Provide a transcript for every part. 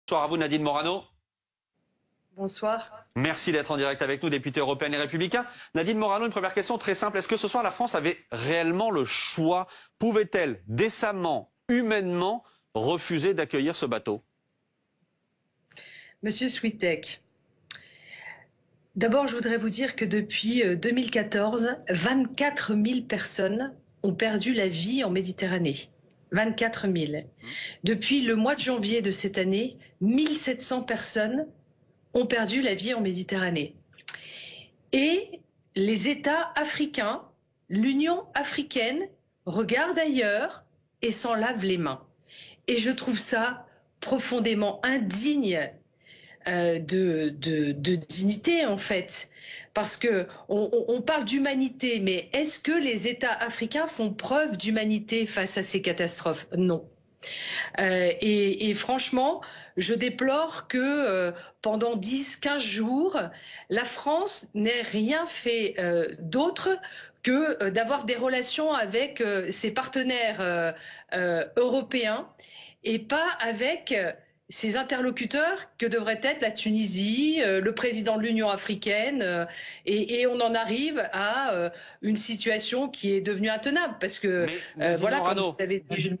Bonsoir à vous Nadine Morano. Bonsoir. Merci d'être en direct avec nous, député européen et républicain. Nadine Morano, une première question très simple. Est-ce que ce soir la France avait réellement le choix? Pouvait-elle décemment, humainement, refuser d'accueillir ce bateau? Monsieur Switek, d'abord je voudrais vous dire que depuis 2014, 24 000 personnes ont perdu la vie en Méditerranée. 24 000. Depuis le mois de janvier de cette année, 1700 personnes ont perdu la vie en Méditerranée. Et les États africains, l'Union africaine, regardent ailleurs et s'en lavent les mains. Et je trouve ça profondément indigne de dignité, en fait. Parce que on parle d'humanité, mais est-ce que les États africains font preuve d'humanité face à ces catastrophes? Non. Et franchement, je déplore que pendant 10-15 jours, la France n'ait rien fait d'autre que d'avoir des relations avec ses partenaires européens et pas avec ses interlocuteurs que devrait être la Tunisie, le président de l'Union africaine, et on en arrive à une situation qui est devenue intenable parce que voilà, comme vous avez dit.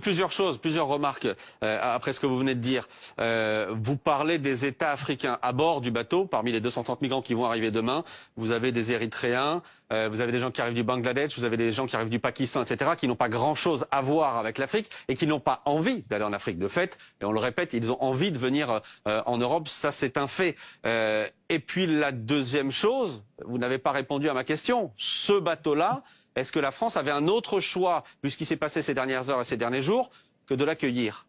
Plusieurs choses, plusieurs remarques après ce que vous venez de dire. Vous parlez des États africains à bord du bateau. Parmi les 230 migrants qui vont arriver demain, vous avez des Érythréens, vous avez des gens qui arrivent du Bangladesh, vous avez des gens qui arrivent du Pakistan, etc., qui n'ont pas grand-chose à voir avec l'Afrique et qui n'ont pas envie d'aller en Afrique. De fait, et on le répète, ils ont envie de venir en Europe, ça c'est un fait. Et puis la deuxième chose, vous n'avez pas répondu à ma question. Ce bateau-là, est-ce que la France avait un autre choix, vu ce qui s'est passé ces dernières heures et ces derniers jours, que de l'accueillir?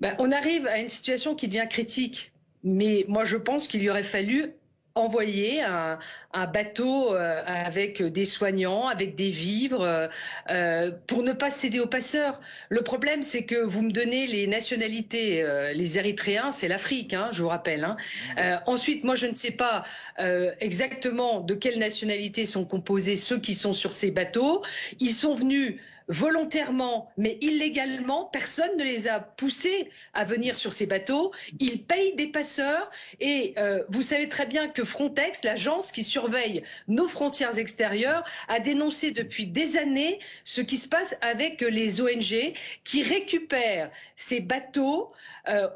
On arrive à une situation qui devient critique. Mais moi, je pense qu'il y aurait fallu envoyer un bateau avec des soignants, avec des vivres, pour ne pas céder aux passeurs. Le problème, c'est que vous me donnez les nationalités. Les Érythréens, c'est l'Afrique, hein, je vous rappelle. Hein. Ensuite, moi, je ne sais pas exactement de quelle nationalité sont composés ceux qui sont sur ces bateaux. Ils sont venus volontairement, mais illégalement. Personne ne les a poussés à venir sur ces bateaux. Ils payent des passeurs et vous savez très bien que Frontex, l'agence qui surveille nos frontières extérieures, a dénoncé depuis des années ce qui se passe avec les ONG qui récupèrent ces bateaux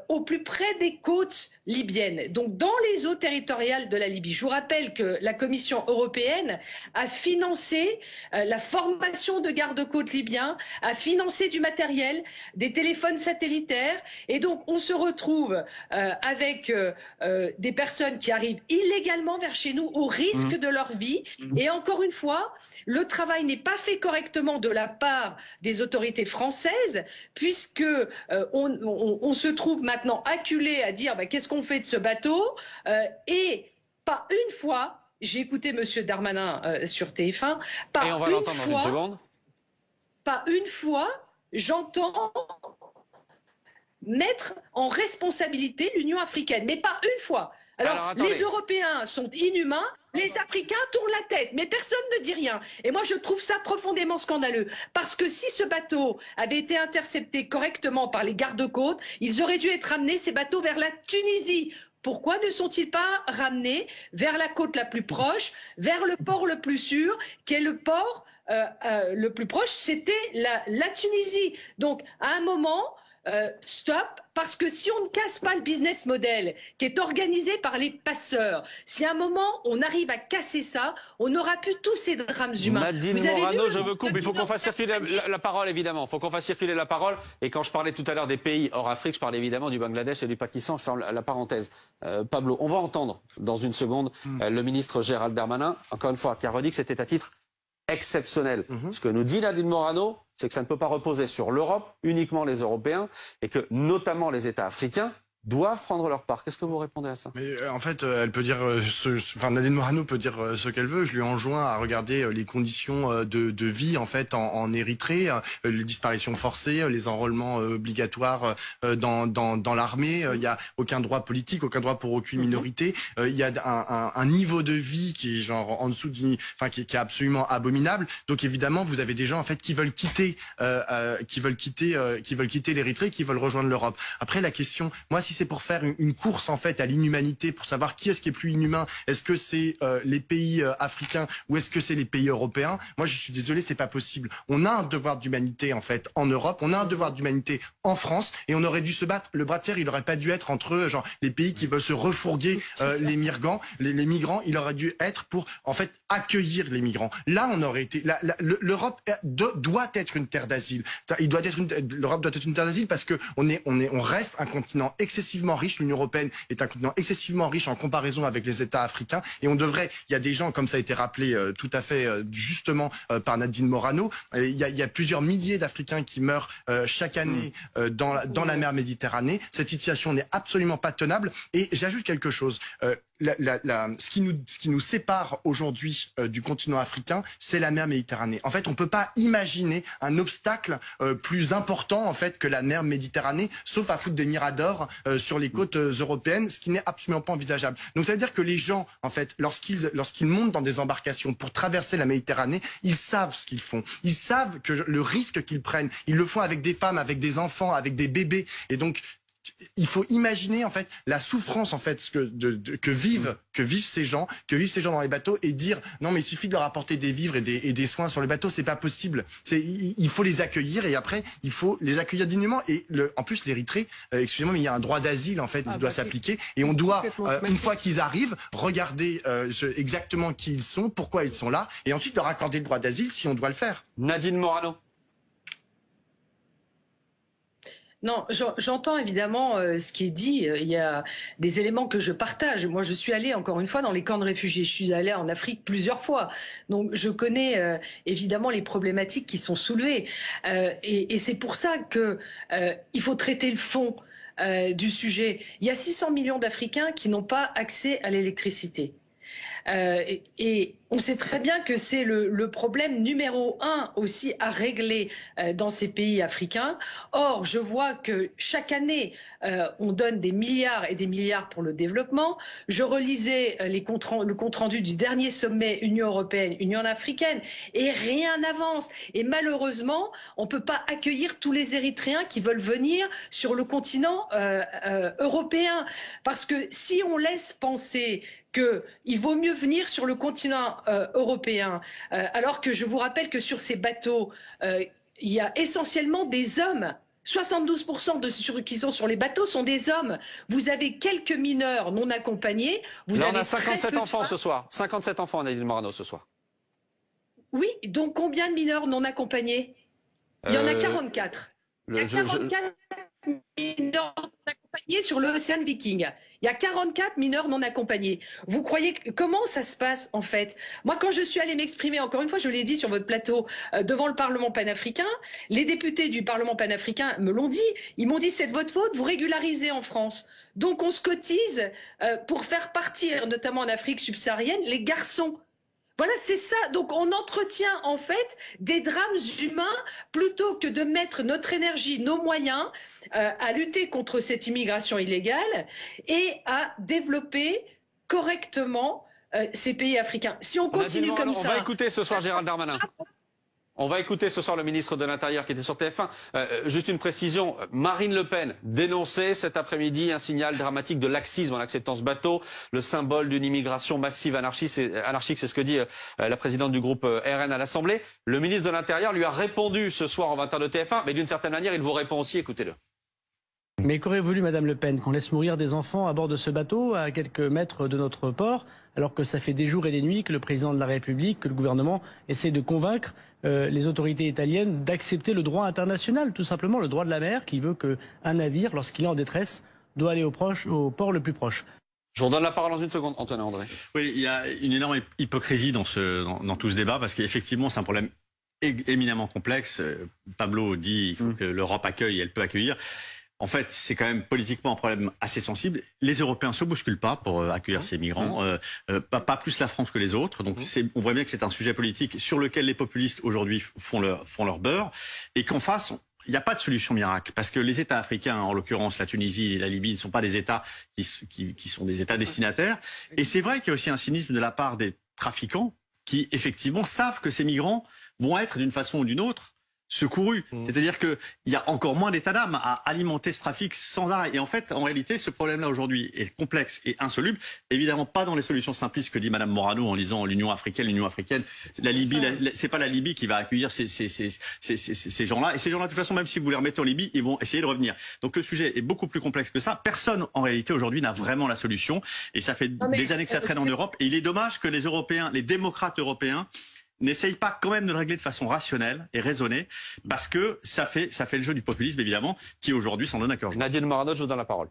au plus près des côtes libyennes, donc dans les eaux territoriales de la Libye. Je vous rappelle que la Commission européenne a financé la formation de gardes-côtes libyens, a financé du matériel, des téléphones satellitaires, et donc on se retrouve avec des personnes qui arrivent illégalement vers chez nous au risque de leur vie. Et encore une fois, le travail n'est pas fait correctement de la part des autorités françaises, puisque on se trouve maintenant acculé à dire qu'est-ce qu'on fait de ce bateau, et pas une fois, j'ai écouté Monsieur Darmanin sur TF1, et on va l'entendre dans une seconde. Pas une fois, j'entends mettre en responsabilité l'Union africaine, mais pas une fois. Alors les Européens sont inhumains, les Africains tournent la tête, mais personne ne dit rien. Et moi, je trouve ça profondément scandaleux. Parce que si ce bateau avait été intercepté correctement par les gardes-côtes, ils auraient dû être ramenés, ces bateaux, vers la Tunisie. Pourquoi ne sont-ils pas ramenés vers la côte la plus proche, vers le port le plus sûr, qui est le port le plus proche, c'était la Tunisie. Donc, à un moment... stop, parce que si on ne casse pas le business model qui est organisé par les passeurs, si à un moment on arrive à casser ça, on n'aura plus tous ces drames humains. Nadine Morano, je vous coupe, il faut qu'on fasse circuler la parole évidemment, il faut qu'on fasse circuler la parole, et quand je parlais tout à l'heure des pays hors Afrique, je parlais évidemment du Bangladesh et du Pakistan, je ferme la parenthèse. Pablo, on va entendre dans une seconde le ministre Gérald Darmanin, encore une fois, qui a redit que c'était à titre exceptionnel. Ce que nous dit Nadine Morano, c'est que ça ne peut pas reposer sur l'Europe, uniquement les Européens, et que notamment les États africains doivent prendre leur part. Qu'est-ce que vous répondez à ça? Mais en fait, elle peut dire, Nadine Morano peut dire ce qu'elle veut. Je lui enjoins à regarder les conditions de vie en fait en Érythrée, les disparitions forcées, les enrôlements obligatoires dans l'armée. Il y a aucun droit politique, aucun droit pour aucune minorité. Il y a un niveau de vie qui est genre en dessous qui est absolument abominable. Donc évidemment, vous avez des gens en fait qui veulent quitter l'Érythrée, qui veulent rejoindre l'Europe. Après la question, moi si c'est pour faire une course en fait à l'inhumanité, pour savoir qui est-ce qui est plus inhumain, est-ce que c'est les pays africains ou est-ce que c'est les pays européens? Moi je suis désolé, c'est pas possible. On a un devoir d'humanité en fait en Europe, on a un devoir d'humanité en France et on aurait dû se battre. Le bras de fer, il aurait pas dû être entre genre les pays qui veulent se refourguer les migrants, il aurait dû être pour en fait accueillir les migrants. Là on aurait été, l'Europe doit être une terre d'asile. L'Europe doit être une terre d'asile parce que on reste un continent excessivement riche. L'Union européenne est un continent excessivement riche en comparaison avec les États africains et on devrait, il y a des gens comme ça a été rappelé tout à fait justement par Nadine Morano, il y a plusieurs milliers d'Africains qui meurent chaque année dans la mer Méditerranée. Cette situation n'est absolument pas tenable et j'ajoute quelque chose. Ce qui nous sépare aujourd'hui du continent africain, c'est la mer Méditerranée. En fait, on peut pas imaginer un obstacle plus important en fait que la mer Méditerranée, sauf à foutre des miradors sur les côtes européennes, ce qui n'est absolument pas envisageable. Donc ça veut dire que les gens, en fait, lorsqu'ils montent dans des embarcations pour traverser la Méditerranée, ils savent ce qu'ils font. Ils savent que le risque qu'ils prennent, ils le font avec des femmes, avec des enfants, avec des bébés, et donc il faut imaginer en fait la souffrance en fait que vivent ces gens dans les bateaux et dire non mais il suffit de leur apporter des vivres et des soins sur les bateaux, c'est pas possible. Il faut les accueillir et après il faut les accueillir dignement et en plus l'Érythrée, excusez-moi mais il y a un droit d'asile en fait qui doit s'appliquer et on doit une fois qu'ils arrivent regarder exactement qui ils sont, pourquoi ils sont là et ensuite leur accorder le droit d'asile si on doit le faire. Nadine Morano. Non, j'entends évidemment ce qui est dit. Il y a des éléments que je partage. Moi, je suis allée encore une fois dans les camps de réfugiés. Je suis allée en Afrique plusieurs fois. Donc, je connais évidemment les problématiques qui sont soulevées. Et c'est pour ça que il faut traiter le fond du sujet. Il y a 600 millions d'Africains qui n'ont pas accès à l'électricité. Et on sait très bien que c'est le problème numéro 1 aussi à régler dans ces pays africains. Or, je vois que chaque année, on donne des milliards et des milliards pour le développement. Je relisais le compte-rendu du dernier sommet Union européenne-Union africaine et rien n'avance. Et malheureusement, on ne peut pas accueillir tous les Érythréens qui veulent venir sur le continent européen. Parce que si on laisse penser qu'il vaut mieux venir sur le continent européen, alors que je vous rappelle que sur ces bateaux, il y a essentiellement des hommes. 72% de ceux qui sont sur les bateaux sont des hommes. Vous avez quelques mineurs non accompagnés. Là, on a 57 enfants ce soir. 57 enfants, Nadine Morano, ce soir. Oui, donc combien de mineurs non accompagnés? Il y en a 44. Il y a 44 mineurs non accompagnés sur l'Ocean Viking. Il y a 44 mineurs non accompagnés. Vous croyez comment ça se passe en fait? Moi, quand je suis allée m'exprimer, encore une fois, je l'ai dit sur votre plateau, devant le Parlement panafricain, les députés du Parlement panafricain me l'ont dit. Ils m'ont dit c'est de votre faute, vous régularisez en France. Donc on se cotise pour faire partir, notamment en Afrique subsaharienne, les garçons. Voilà, c'est ça. Donc on entretient en fait des drames humains plutôt que de mettre notre énergie, nos moyens à lutter contre cette immigration illégale et à développer correctement ces pays africains. Si on continue comme ça... On va écouter ce soir Gérald Darmanin. On va écouter ce soir le ministre de l'Intérieur qui était sur TF1. Juste une précision, Marine Le Pen dénonçait cet après-midi un signal dramatique de laxisme en acceptant ce bateau, le symbole d'une immigration massive anarchique, c'est ce que dit la présidente du groupe RN à l'Assemblée. Le ministre de l'Intérieur lui a répondu ce soir en 20h de TF1, mais d'une certaine manière, il vous répond aussi, écoutez-le. Mais qu'aurait voulu Madame Le Pen? Qu'on laisse mourir des enfants à bord de ce bateau à quelques mètres de notre port, alors que ça fait des jours et des nuits que le président de la République, que le gouvernement essaie de convaincre les autorités italiennes d'accepter le droit international, tout simplement le droit de la mer, qui veut qu'un navire, lorsqu'il est en détresse, doit aller au port le plus proche. Je vous redonne la parole dans une seconde, Antonin André. Oui, il y a une énorme hypocrisie dans tout ce débat, parce qu'effectivement c'est un problème éminemment complexe. Pablo dit qu'il faut que l'Europe accueille, et elle peut accueillir. En fait, c'est quand même politiquement un problème assez sensible. Les Européens se bousculent pas pour accueillir ces migrants, pas plus la France que les autres. Donc on voit bien que c'est un sujet politique sur lequel les populistes aujourd'hui font leur beurre, et qu'en face, il n'y a pas de solution miracle, parce que les États africains, en l'occurrence la Tunisie et la Libye, ne sont pas des États qui sont des États destinataires. Et c'est vrai qu'il y a aussi un cynisme de la part des trafiquants qui, effectivement, savent que ces migrants vont être, d'une façon ou d'une autre, secourus. C'est-à-dire qu'il y a encore moins d'état d'âme à alimenter ce trafic sans arrêt. Et en fait, en réalité, ce problème-là aujourd'hui est complexe et insoluble. Évidemment, pas dans les solutions simplistes que dit Madame Morano en disant l'Union africaine. La Libye, c'est pas la Libye qui va accueillir ces gens-là. Et ces gens-là, de toute façon, même si vous les remettez en Libye, ils vont essayer de revenir. Donc le sujet est beaucoup plus complexe que ça. Personne, en réalité, aujourd'hui, n'a vraiment la solution. Et ça fait des années que ça traîne en Europe. Et il est dommage que les Européens, les démocrates européens, n'essaye pas quand même de le régler de façon rationnelle et raisonnée, parce que ça fait le jeu du populisme, évidemment, qui aujourd'hui s'en donne à cœur joie. Nadine Morano, je vous donne la parole.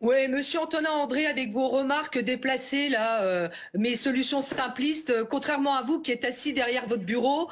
Oui, Monsieur Antonin André, avec vos remarques déplacées, là, mes solutions simplistes, contrairement à vous qui êtes assis derrière votre bureau,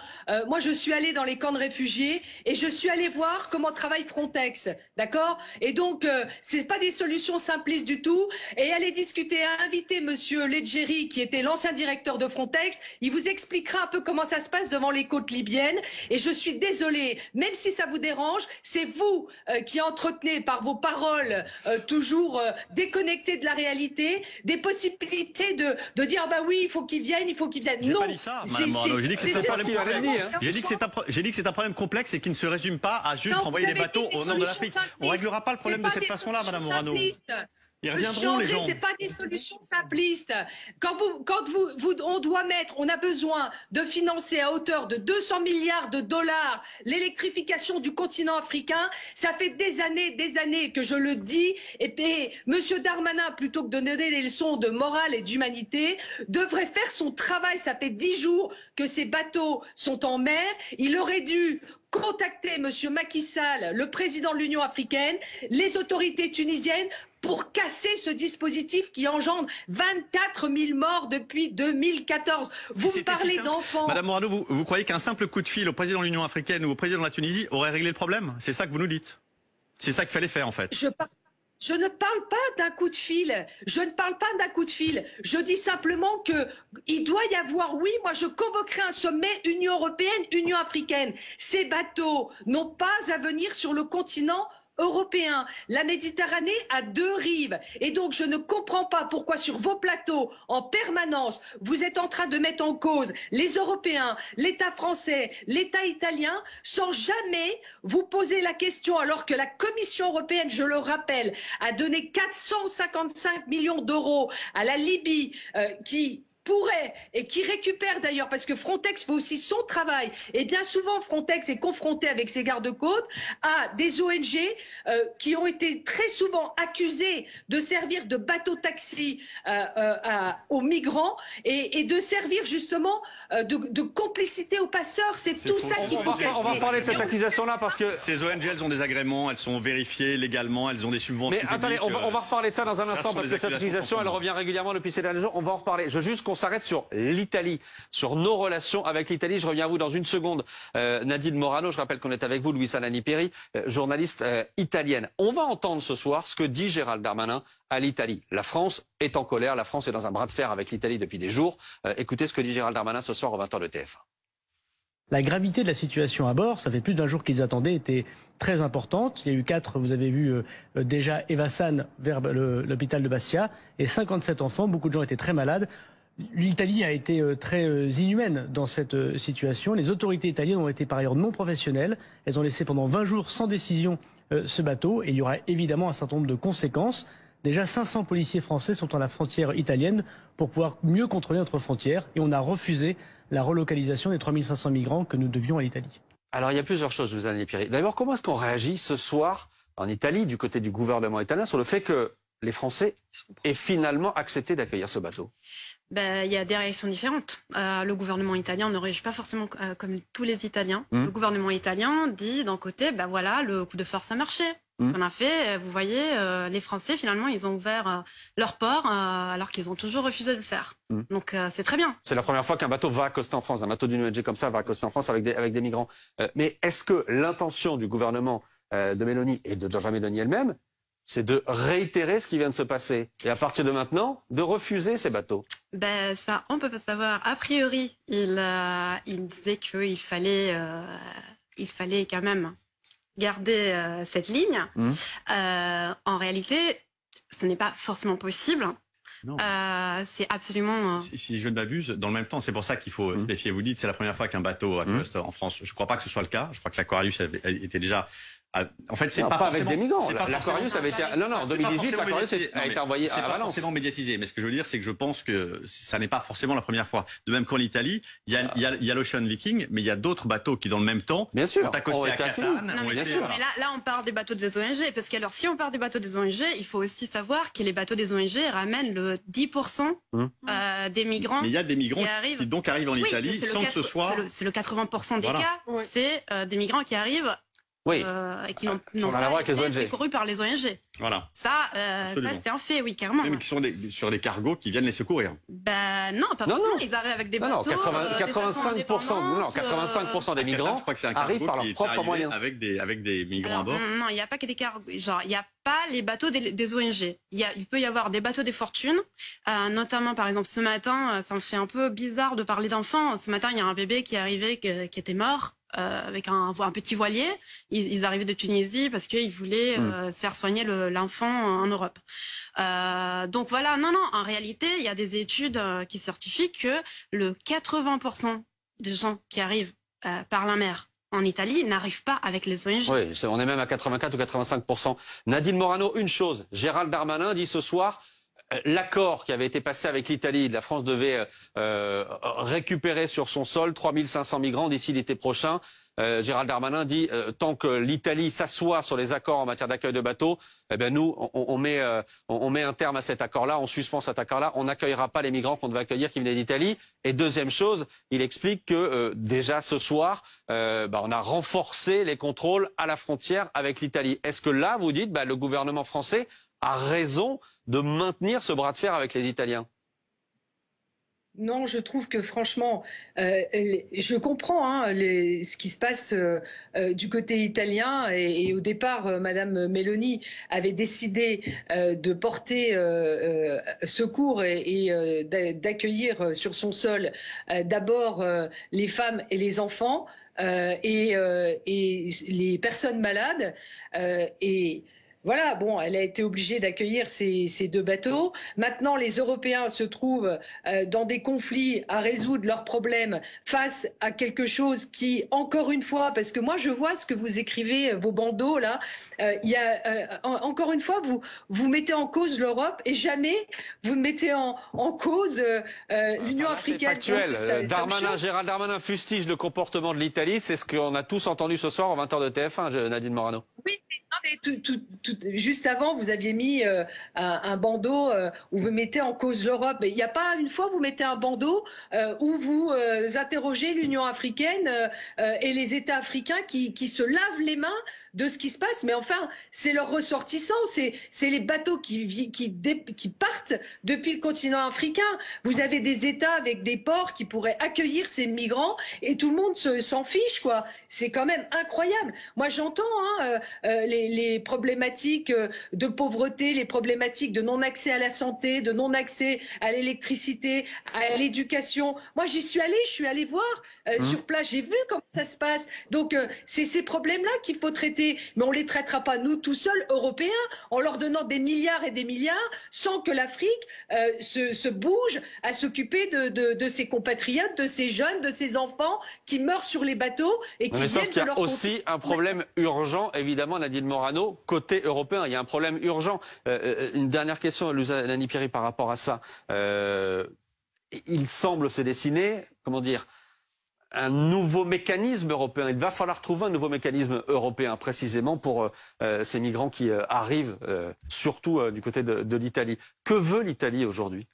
moi je suis allée dans les camps de réfugiés et je suis allée voir comment travaille Frontex, d'accord? Et donc, c'est pas des solutions simplistes du tout. Et allez discuter, inviter Monsieur Leggeri, qui était l'ancien directeur de Frontex, il vous expliquera un peu comment ça se passe devant les côtes libyennes. Et je suis désolée, même si ça vous dérange, c'est vous qui entretenez par vos paroles toujours déconnecté de la réalité, des possibilités de dire bah oui, il faut qu'ils viennent. J'ai pas dit ça, Madame Morano. J'ai dit que c'est un problème complexe. J'ai dit que c'est un problème complexe et qui ne se résume pas à juste renvoyer des bateaux au nord de l'Afrique. On réglera pas le problème de cette façon-là, Madame Morano. Ils reviendront, les gens. C'est pas des solutions simplistes. On a besoin de financer à hauteur de 200 milliards de dollars l'électrification du continent africain. Ça fait des années que je le dis. Et Monsieur Darmanin, plutôt que de donner des leçons de morale et d'humanité, devrait faire son travail. Ça fait 10 jours que ces bateaux sont en mer. Il aurait dû contacter Monsieur Macky Sall, le président de l'Union africaine, les autorités tunisiennes, pour casser ce dispositif qui engendre 24 000 morts depuis 2014. Vous me parlez d'enfants. Madame Morano, vous croyez qu'un simple coup de fil au président de l'Union africaine ou au président de la Tunisie aurait réglé le problème? C'est ça que vous nous dites? C'est ça qu'il fallait faire, en fait. Je ne parle pas d'un coup de fil. Je dis simplement que il doit y avoir, oui, moi je convoquerai un sommet Union européenne, Union africaine. Ces bateaux n'ont pas à venir sur le continent européen. La Méditerranée a 2 rives. Et donc, je ne comprends pas pourquoi sur vos plateaux, en permanence, vous êtes en train de mettre en cause les Européens, l'État français, l'État italien, sans jamais vous poser la question, alors que la Commission européenne, je le rappelle, a donné 455 millions d'euros à la Libye, qui pourrait et qui récupère d'ailleurs, parce que Frontex fait aussi son travail, et bien souvent Frontex est confronté avec ses gardes-côtes à des ONG qui ont été très souvent accusées de servir de bateau-taxi aux migrants et de servir justement de complicité aux passeurs. C'est tout ça qu'il faut casser. On va parler de cette accusation-là parce que ces ONG, elles ont des agréments, elles sont vérifiées légalement, elles ont des subventions. Mais attendez, on va reparler de ça dans un instant parce que cette accusation, elle revient régulièrement depuis ces derniers jours. On va en reparler. Je veux juste qu'on s'arrête sur l'Italie, sur nos relations avec l'Italie. Je reviens à vous dans une seconde. Nadine Morano, je rappelle qu'on est avec vous, Luisa Nani-Peri, journaliste italienne. On va entendre ce soir ce que dit Gérald Darmanin à l'Italie. La France est en colère, la France est dans un bras de fer avec l'Italie depuis des jours. Écoutez ce que dit Gérald Darmanin ce soir aux 20h de TF1. La gravité de la situation à bord, ça fait plus d'un jour qu'ils attendaient, était très importante. Il y a eu 4, vous avez vu déjà Eva San vers l'hôpital de Bastia, et 57 enfants, beaucoup de gens étaient très malades. L'Italie a été très inhumaine dans cette situation. Les autorités italiennes ont été par ailleurs non professionnelles. Elles ont laissé pendant 20 jours sans décision ce bateau, et il y aura évidemment un certain nombre de conséquences. Déjà 500 policiers français sont à la frontière italienne pour pouvoir mieux contrôler notre frontière, et on a refusé la relocalisation des 3500 migrants que nous devions à l'Italie. Alors il y a plusieurs choses, Luisa Nani-Peri. D'abord, comment est-ce qu'on réagit ce soir en Italie, du côté du gouvernement italien, sur le fait que les Français aient finalement accepté d'accueillir ce bateau? Il y a des réactions différentes. Le gouvernement italien ne réagit pas forcément comme tous les Italiens. Le gouvernement italien dit d'un côté, voilà, le coup de force a marché. On a fait, vous voyez, les Français finalement, ils ont ouvert leur port alors qu'ils ont toujours refusé de le faire. Donc c'est très bien. C'est la première fois qu'un bateau va accoster en France, un bateau d'une ONG comme ça va accoster en France avec des migrants. Mais est-ce que l'intention du gouvernement de Meloni et de Giorgia Meloni elle-même, c'est de réitérer ce qui vient de se passer. Et à partir de maintenant, de refuser ces bateaux. Ben, ça, on peut pas savoir. A priori, il disait qu'il fallait quand même garder cette ligne. En réalité, ce n'est pas forcément possible. C'est absolument... Si je ne m'abuse, dans le même temps, c'est pour ça qu'il faut se méfier. Vous dites c'est la première fois qu'un bateau accoste en France. Je ne crois pas que ce soit le cas. Je crois que l'Aquarius était déjà... En fait, c'est pas avec des migrants. L'Aquarius avait été... Non, en 2018, l'Aquarius a été envoyé à Valence. C'est pas forcément médiatisé. Mais ce que je veux dire, c'est que je pense que ça n'est pas forcément la première fois. De même qu'en Italie, il y a l'Ocean Viking, mais il y a d'autres bateaux qui, dans le même temps, ont accosté à Catane. Mais là, on parle des bateaux des ONG. Parce que alors, si on parle des bateaux des ONG, il faut aussi savoir que les bateaux des ONG ramènent le 10% des migrants. Mais il y a des migrants qui donc arrivent en Italie sans que ce soit... C'est le 80% des cas. C'est des migrants qui arrivent et qui n'ont pas été secourus par les ONG. Voilà. Ça c'est un fait, oui, carrément. Même qui sont sur des cargos qui viennent les secourir. Ben non, pas forcément. Ils arrivent avec des bateaux. 85% des migrants arrivent par leurs propres moyens. Avec des migrants à bord. Non, il n'y a pas que des cargos. Genre, il n'y a pas les bateaux des ONG. Il peut y avoir des bateaux des fortunes. Notamment, par exemple, ce matin, ça me fait un peu bizarre de parler d'enfants. Ce matin, il y a un bébé qui est arrivé, qui était mort. Avec un petit voilier, ils arrivaient de Tunisie parce qu'ils voulaient se faire soigner l'enfant en Europe. Donc voilà, non, en réalité, il y a des études qui certifient que le 80% des gens qui arrivent par la mer en Italie n'arrivent pas avec les ONG. Oui, on est même à 84 ou 85%. Nadine Morano, une chose, Gérald Darmanin dit ce soir... L'accord qui avait été passé avec l'Italie, la France devait récupérer sur son sol 3500 migrants d'ici l'été prochain. Gérald Darmanin dit tant que l'Italie s'assoit sur les accords en matière d'accueil de bateaux, eh ben nous on met un terme à cet accord-là, on suspend cet accord-là, on n'accueillera pas les migrants qu'on devait accueillir qui venaient d'Italie. Et deuxième chose, il explique que déjà ce soir, on a renforcé les contrôles à la frontière avec l'Italie. Est-ce que là vous dites le gouvernement français a raison de maintenir ce bras de fer avec les Italiens? Non, je trouve que franchement, je comprends ce qui se passe du côté italien et au départ, Madame Meloni avait décidé de porter secours et d'accueillir sur son sol d'abord les femmes et les enfants et les personnes malades et voilà, bon, elle a été obligée d'accueillir ces deux bateaux. Maintenant, les Européens se trouvent dans des conflits à résoudre leurs problèmes face à quelque chose qui, encore une fois, parce que moi je vois ce que vous écrivez, vos bandeaux là, encore une fois, vous mettez en cause l'Europe et jamais vous mettez en cause l'Union africaine. C'est factuel. Gérald Darmanin fustige le comportement de l'Italie, c'est ce qu'on a tous entendu ce soir aux 20h de TF1, Nadine Morano. Oui. Juste avant, vous aviez mis un bandeau où vous mettez en cause l'Europe. Il n'y a pas une fois vous mettez un bandeau où vous interrogez l'Union africaine et les États africains qui se lavent les mains de ce qui se passe. Mais enfin, c'est leurs ressortissants, c'est les bateaux qui partent depuis le continent africain. Vous avez des États avec des ports qui pourraient accueillir ces migrants et tout le monde s'en fiche, quoi. C'est quand même incroyable. Moi, j'entends les problématiques de pauvreté, les problématiques de non-accès à la santé, de non-accès à l'électricité, à l'éducation. Moi, je suis allée voir sur place, j'ai vu comment ça se passe. Donc, c'est ces problèmes-là qu'il faut traiter. Mais on ne les traitera pas, nous, tout seuls, Européens, en leur donnant des milliards et des milliards, sans que l'Afrique se bouge à s'occuper de ses compatriotes, de ses jeunes, de ses enfants qui meurent sur les bateaux et qui viennent de leur... Il y a aussi un problème urgent, évidemment, Nadine Morano, côté européen. Il y a un problème urgent. Une dernière question, Luzani Pieri, par rapport à ça. Il semble se dessiner, comment dire, un nouveau mécanisme européen. Il va falloir trouver un nouveau mécanisme européen, précisément pour ces migrants qui arrivent, surtout du côté de l'Italie. Que veut l'Italie aujourd'hui ?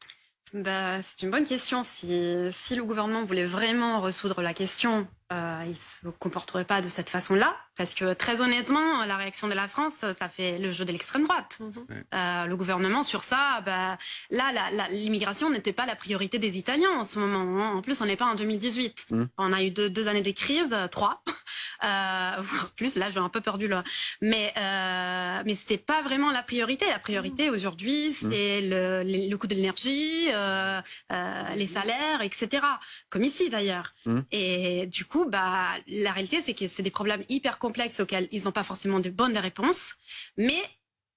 C'est une bonne question. Si le gouvernement voulait vraiment résoudre la question ils se comporteraient pas de cette façon-là, parce que très honnêtement, la réaction de la France, ça fait le jeu de l'extrême droite. Le gouvernement sur ça, l'immigration n'était pas la priorité des Italiens en ce moment. Hein. En plus, on n'est pas en 2018. On a eu deux années de crise, 3, voire plus. Là, j'ai un peu perdu là. Mais c'était pas vraiment la priorité. La priorité aujourd'hui, c'est le coût de l'énergie, les salaires, etc. Comme ici d'ailleurs. Et du coup, la réalité, c'est que c'est des problèmes hyper complexes auxquels ils n'ont pas forcément de bonnes réponses. Mais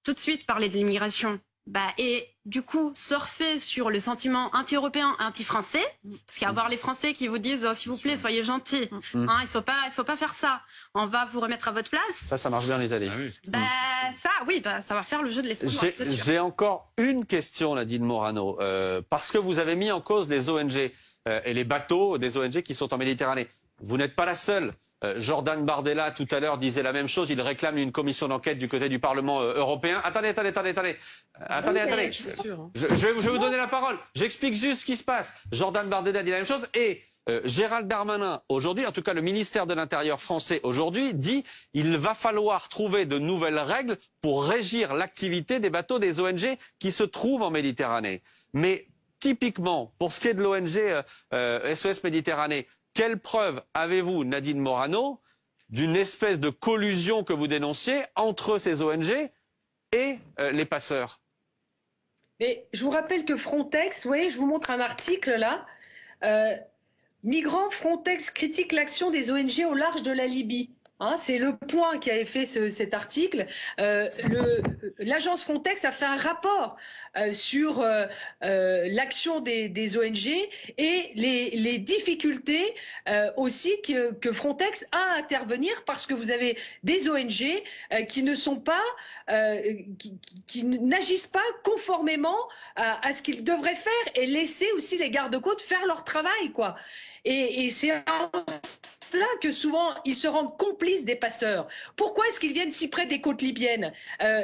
tout de suite, parler de l'immigration, et du coup, surfer sur le sentiment anti-européen, anti-français, parce qu'il y a avoir les Français qui vous disent s'il vous plaît, soyez gentils, il faut pas faire ça. On va vous remettre à votre place. Ça marche bien en Italie. Ça va faire le jeu de l'extrême droite. J'ai encore une question, Nadine Morano, parce que vous avez mis en cause les ONG et les bateaux des ONG qui sont en Méditerranée. Vous n'êtes pas la seule. Jordan Bardella, tout à l'heure, disait la même chose. Il réclame une commission d'enquête du côté du Parlement européen. Attendez. Je vais vous donner la parole. J'explique juste ce qui se passe. Jordan Bardella dit la même chose. Et Gérald Darmanin, aujourd'hui, en tout cas le ministère de l'Intérieur français aujourd'hui, dit il va falloir trouver de nouvelles règles pour régir l'activité des bateaux des ONG qui se trouvent en Méditerranée. Mais typiquement, pour ce qui est de l'ONG SOS Méditerranée, quelle preuve avez-vous, Nadine Morano, d'une espèce de collusion que vous dénonciez entre ces ONG et les passeurs? Mais je vous rappelle que Frontex, je vous montre un article là. Migrants, Frontex critique l'action des ONG au large de la Libye. C'est Le Point qui avait fait cet article. L'agence Frontex a fait un rapport sur l'action des ONG et les difficultés aussi que Frontex a à intervenir, parce que vous avez des ONG qui ne sont pas, qui n'agissent pas conformément à ce qu'ils devraient faire, et laisser aussi les gardes-côtes faire leur travail, quoi. Et c'est en cela que souvent ils se rendent complices des passeurs. Pourquoi est-ce qu'ils viennent si près des côtes libyennes?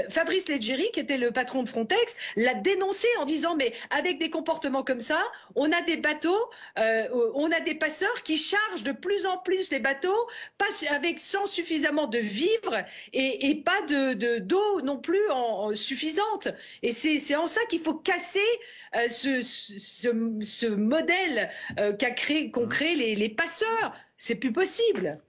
Fabrice Leggeri, qui était le patron de Frontex, l'a dénoncé en disant mais avec des comportements comme ça, on a des bateaux, on a des passeurs qui chargent de plus en plus les bateaux, sans suffisamment de vivres et pas d'eau non plus suffisante. Et c'est en ça qu'il faut casser ce modèle qu'ont créé les passeurs. C'est plus possible.